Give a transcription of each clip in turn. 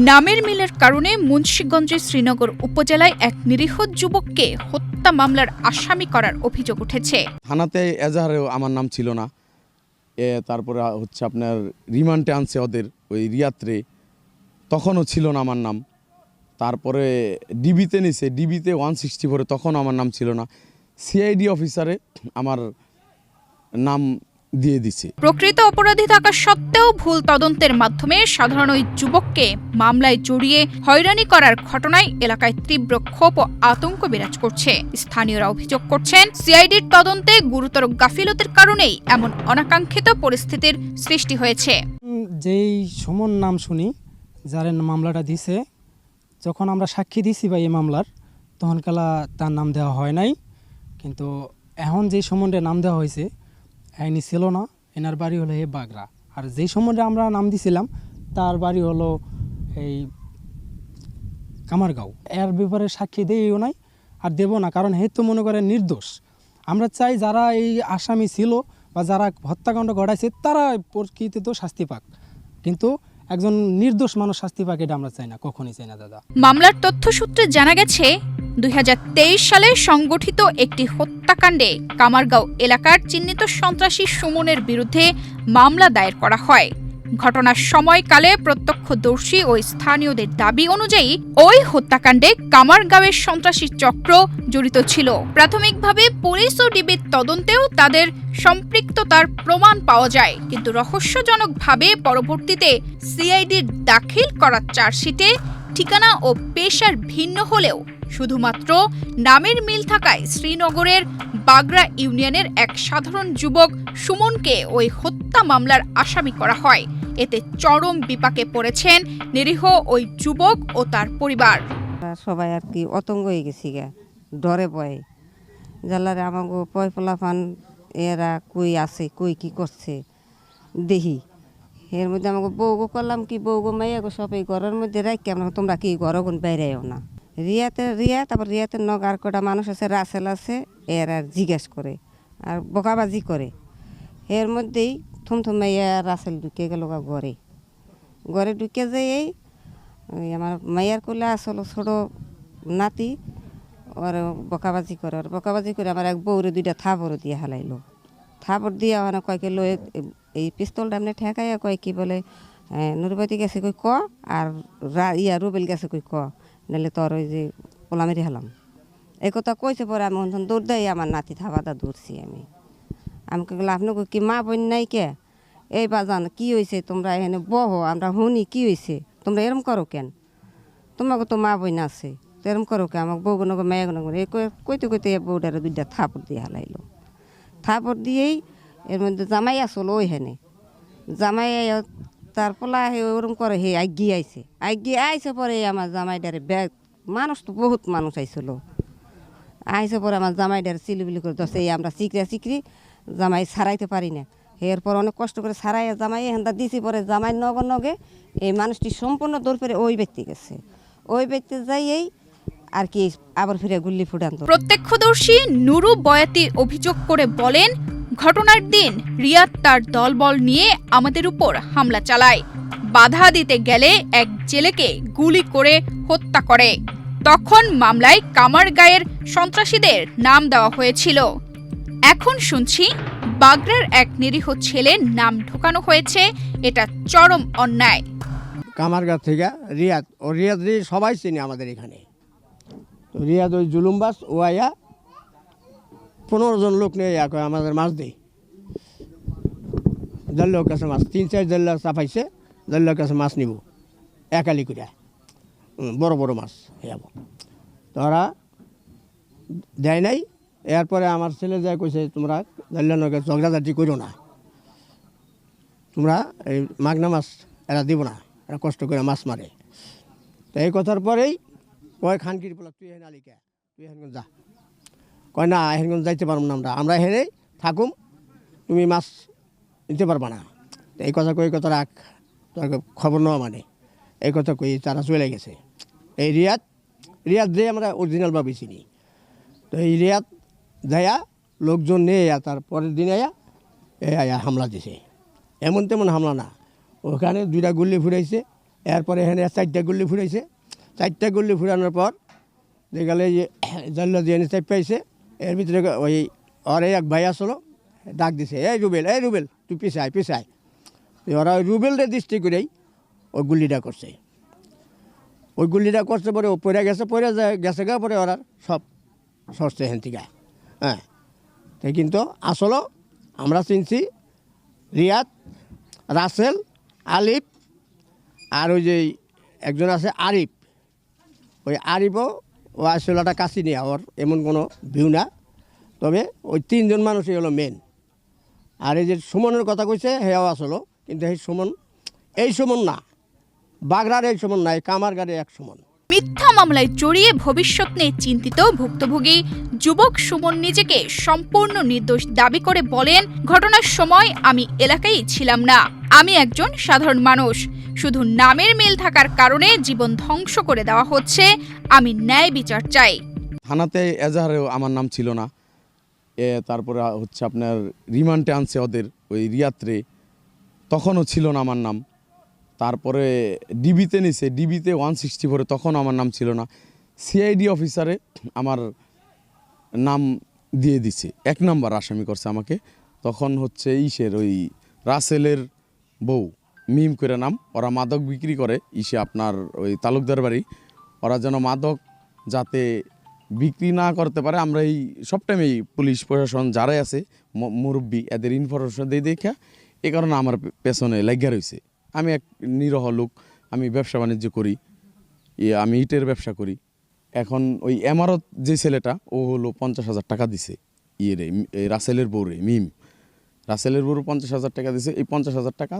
নামের মিলের কারণে মুন্সিগঞ্জের শ্রীনগর উপজেলায় এক নিরীহ যুবককে হত্যা মামলার আসামি করার অভিযোগ উঠেছে। থানাতে এজাহারেও আমার নাম ছিল না। তারপরে হচ্ছে আপনার রিমান্ডে আনছে ওদের ওই রিয়াত্রে, তখনও ছিল না আমার নাম। তারপরে ডিবিতে নিছে, ডিবিতে 164, তখনও আমার নাম ছিল না। সিআইডি অফিসারে আমার নাম দিয়ে দিছে। প্রকৃত অপরাধী থাকা সত্ত্বেও ভুল তদন্তের মাধ্যমে সাধারণ ওই যুবককে মামলায় জড়িয়ে হয়রানি করার ঘটনায় এলাকায় তীব্র ক্ষোভ ও আতঙ্ক বিরাজ করছে। স্থানীয়রা অভিযোগ করছেন, সিআইডির তদন্তে গুরুতর গাফিলতির কারণেই এমন অনাকাঙ্ক্ষিত পরিস্থিতির সৃষ্টি হয়েছে। যেই সুমন নাম শুনি, যার মামলাটা দিছে, যখন আমরা সাক্ষী দিছি বা এই মামলার, তখন কালা তার নাম দেওয়া হয় নাই। কিন্তু এখন যেই সুমনটা নাম দেওয়া হয়েছে আইনি ছিল না, এনার বাড়ি হলো এই বাগড়া। আর যেই সম্বন্ধে আমরা নাম দিছিলাম তার বাড়ি হলো এই কামারগাঁও। এর ব্যাপারে সাক্ষী দেইও নাই আর দেব না, কারণ হে তো মনে করেন নির্দোষ। আমরা চাই যারা এই আসামি ছিল বা যারা হত্যাকাণ্ড ঘটাইছে তারা প্রকৃতিত শাস্তি পাক, কিন্তু একজন নির্দোষ মানুষ শাস্তি পাক এটা আমরা চাই না, কখনই চাই না দাদা। মামলার তথ্যসূত্রে জানা গেছে, 2023 সালে সংগঠিত একটি হত্যাকাণ্ডে কামারগাঁও এলাকার চিহ্নিত সন্ত্রাসী সুমনের বিরুদ্ধে মামলা দায়ের করা হয়। ঘটনার সময়কালে প্রত্যক্ষদর্শী ও স্থানীয়দের দাবি অনুযায়ী ওই হত্যাকাণ্ডে কামারগাঁওয়ের সন্ত্রাসী চক্র জড়িত ছিল। প্রাথমিকভাবে পুলিশ ও ডিবির তদন্তেও তাদের সম্পৃক্ততার প্রমাণ পাওয়া যায়, কিন্তু রহস্যজনকভাবে পরবর্তীতে সিআইডির দাখিল করা চার্জশিটে ঠিকানা ও পেশার ভিন্ন হলেও শুধুমাত্র নামের মিল থাকায় শ্রীনগরের বাগড়া ইউনিয়নের এক সাধারণ যুবক সুমনকে ওই হত্যা মামলার আসামি করা হয়। এতে চরম বিপাকে পড়েছেন নিরীহ ওই যুবক ও তার পরিবার। সবাই আর কি অতঙ্গ হয়ে গেছি গা, ডরে ভয়ে জালারে আমাকে পয় পোলাফান এরা কই আছে, কই কি করছে দেখি। এর মধ্যে আমাকে বউগো করলাম কি, বউগো মাইয়াগো সব এই ঘরের মধ্যে রাখি, আমরা তোমরা কি ঘরগুন বাইরেও না। রিয়া তারপর রিয়াতে নগার কটা মানুষ আছে, রাসেল আছে, এর আর জিজ্ঞেস করে আর বকাবাজি করে। এর মধ্যেই থুমথুম মাইয়া রাসেল ঢুকে গেল ঘরে। ঘরে ঢুকে যেয়েই আমার মাইয়ার কোলে আসলো ছোটো নাতি, ওর বকাবাজি করে। ওর বকাবাজি করে আমার এক বউরে 2টা থাপড় দিয়ে হালাইলো। থাপড় দিয়ে ওখানে কয়েকে লয়ে এই পিস্তলটা এমনি ঠেকাইয়া কয় কি বলে, নুরবাতি গেছে কই ক, আর রুবেল গেছে কই ক, নাহলে তোর ওই যে পোলা মেরে হেলাম। এই কথা কইছে। পরে আমি দৌড় দেয় আমার নাতি থাবাটা দৌড়ছি। আমি গেলাম আপনাকে কি মা বোন নাই কে, এই বাজান কি হয়েছে, তোমরা এখানে বহ, আমরা শুনি কি হয়েছে, তোমরা এরম করো কেন, তোমাকে তো মা বোন আছে, তো এরম করো কে, আমাকে বউগুনকে মেয়েগুনকে এই কইতে কইতে বউটারে 2টা থাপড় দিয়ে হালাইলো। থাপড় দিয়েই এর মধ্যে জামাই আসলো ওইখানে। জামাই তার পোলা ওরম করে হে আইগিয়ে আইছে। পরে আমার জামাইডারে ব্যাগ, মানুষ তো বহুত মানুষ আইছিল, আইসে পরে আমার জামাইডারে চিলিবিলি করে ধরছে। আমরা চিকরি জামাই ছাড়াইতে পারি না। এরপর অনেক কষ্ট করে ছাড়াই জামাই হেন্দা দিছি। পরে জামাই নগে এই মানুষটি সম্পূর্ণ দৌড় ফেরে ওই ব্যক্তি গেছে। ওই ব্যক্তি যাইয়েই আর কি আবার ফিরে গুল্লি ফুটান্ত। প্রত্যক্ষদর্শী নুরু বয়াতি অভিযোগ করে বলেন, ঘটনার দিন রিয়াদ তার দলবল নিয়ে আমাদের উপর হামলা চালায়। বাধা দিতে গেলে এক জেলেকে গুলি করে হত্যা করে। তখন মামলায় কামারগাঁয়ের সন্ত্রাসীদের নাম দেওয়া হয়েছিল। এখন শুনছি বাগড়ার এক নিরীহ ছেলের নাম ঢোকানো হয়েছে। এটা চরম অন্যায়। কামারগাঁ থেকে রিয়াদ, ও রিয়াদ সবাই চিনি আমাদের এখানে। রিয়াদ ওই জুলুমবাস ও আয়া 15 জন লোক নিয়ে আমাদের মাছ দেয়। 1.5 লোক কাছে মাছ, 3-4 লোক চাপাইছে, 1.5 লোক কাছে মাছ নিব একালি করে, বড় বড় মাছ যাব। তোরা দেয় নাই। এরপরে আমার ছেলে যায় কইছে, তোমরা 1.5 লোক ঝগড়াঝাটি করো না, তোমরা এই মাগনা মাছ এরা দিব না, এরা কষ্ট করে মাছ মারে। তো এই কথার পরেই কয় খানকির বলা, তুই এখানে আলিকা, তুই এখানে যা। কয় না, এখানে যাইতে পারবো না, আমরা এখানে থাকুম, তুমি মাছ নিতে পারবা না। তো এই কথা কই, কথা রাখ, তোর খবর নেওয়া মানে এই কথা কই তারা চলে গেছে। এই রিয়াদ যে আমরা অরিজিনালভাবে চিনি। তো এই রিয়াদ যাইয়া লোকজন নিয়ে তার পরের দিন আয়া হামলা দিছে। এমন তেমন হামলা না, ওখানে 2টা গুল্লি ফুরাইছে, এরপরে এখানে 4টা গুল্লি ফুরাইছে, 4টা গুল্লি ফুরানোর পর দেখালে যে জাল্লা দিয়ে চাপ পাইছে। এর ভিতরে ওই ওর এক ভাই আসলো, ডাক দিছে, এই রুবেল তুই পিছায়। ওরা ওই রুবেলরে দৃষ্টি করেই ওই গুল্লিটা করছে। ওই গুল্লিটা করছে পরে ও পড়ে গেছে গা, পরে ওরা সব সরছে এখান থেকে। হ্যাঁ, তাই কিন্তু আসলে আমরা চিনছি রিয়াদ, রাসেল, আলিফ আর ওই যে একজন আছে আরিফ। ওই আরিফও ও আসলে একটা কাশি নেওয়া, ওর এমন কোনো ভিউ না। তবে ওই 3জন মানুষই হলো মেন। আর এই যে সুমনের কথা কইছে হেও আসলো, কিন্তু এই সুমন না, বাগড়ার এই সুমন না, এই কামারগাড়ে এক সুমন। মিথ্যা মামলায় জড়িয়ে ভবিষ্যৎ নিয়ে চিন্তিত ভুক্তভোগী যুবক সুমন নিজেকে সম্পূর্ণ নির্দোষ দাবি করে বলেন, ঘটনার সময় আমি এলাকায় ছিলাম না, আমি একজন সাধারণ মানুষ, শুধু নামের মিল থাকার কারণে জীবন ধ্বংস করে দেওয়া হচ্ছে, আমি ন্যায় বিচার চাই। থানাতে এজাহারেও আমার নাম ছিল না। তারপরে হচ্ছে আপনার রিমান্ডে আনছে ওদের ওই রিয়াত্রে, তখনও ছিল না আমার নাম। তারপরে ডিবিতে নিছে, ডিবিতে 164, তখন আমার নাম ছিল না। সিআইডি অফিসারে আমার নাম দিয়ে দিছে, 1 নাম্বার আসামি করছে আমাকে। তখন হচ্ছে ওই রাসেলের বউ মিম করে নাম, ওরা মাদক বিক্রি করে আপনার ওই তালুকদার বাড়ি। ওরা যেন মাদক যাতে বিক্রি না করতে পারে, আমরা এই সব টাইমেই পুলিশ প্রশাসন যারাই আছে মুরব্বী এদের ইনফরমেশন দিয়ে দেখা, এ কারণে আমার পেছনে লাগিয়া রয়েছে। আমি এক নিরহ লোক, আমি ব্যবসা বাণিজ্য করি, আমি ইটের ব্যবসা করি। এখন ওই এমারত যে ছেলেটা ও হলো 50,000 টাকা দিছে এই রাসেলের বউরে মিম, রাসেলের বউরে 50,000 টাকা দিছে। এই 50,000 টাকা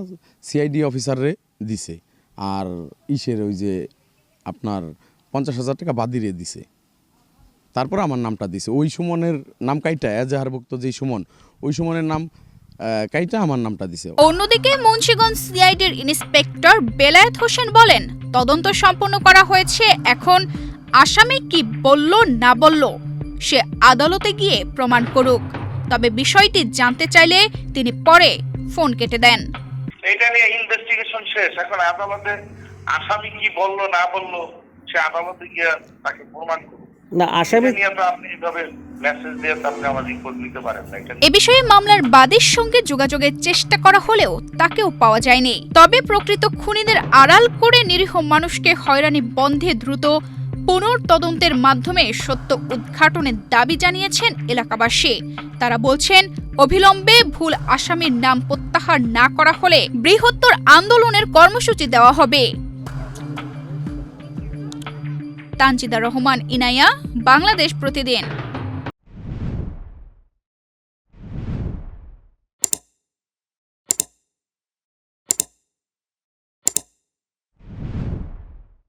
সিআইডি অফিসাররে দিছে, আর ওই যে আপনার 50,000 টাকা বাদিরে দিছে। তারপর আমার নামটা দিছে। ওই সুমনের নাম কাইটা, এজাহারভুক্ত যেই সুমন, ওই সুমনের নাম কাইটা আমার নামটা দিছে। অন্যদিকে মুন্সিগঞ্জ সিআইডির ইন্সপেক্টর বেলায়েত হোসেন বলেন, তদন্ত সম্পন্ন করা হয়েছে, এখন আসামি কি বলল না বলল সে আদালতে গিয়ে প্রমাণ করুক। তবে বিষয়টি জানতে চাইলে তিনি পরে ফোন কেটে দেন। এটা নিয়ে ইনভেস্টিগেশন শেষ, এখন আদালতে আসামি কি বলল না বলল সে আদালতে গিয়ে তাকে প্রমাণ করুক। না আসামি নিয়ে তো আপনি এইভাবে মেসেজ দিয়ে আপনি আমার রিপোর্ট নিতে পারেন না। এ বিষয়ে মামলার বাদীর সঙ্গে যোগাযোগের চেষ্টা করা হলেও তাকেও পাওয়া যায়নি। তবে প্রকৃত খুনিদের আড়াল করে নিরীহ মানুষকে হয়রানি বন্ধে দ্রুত পুনর্তদন্তের মাধ্যমে সত্য উদ্ঘাটনের দাবি জানিয়েছেন এলাকাবাসী। তারা বলছেন, অবিলম্বে ভুল আসামির নাম প্রত্যাহার না করা হলে বৃহত্তর আন্দোলনের কর্মসূচি দেওয়া হবে। তানজিদা রহমান, ইনায়া, বাংলাদেশ প্রতিদিন।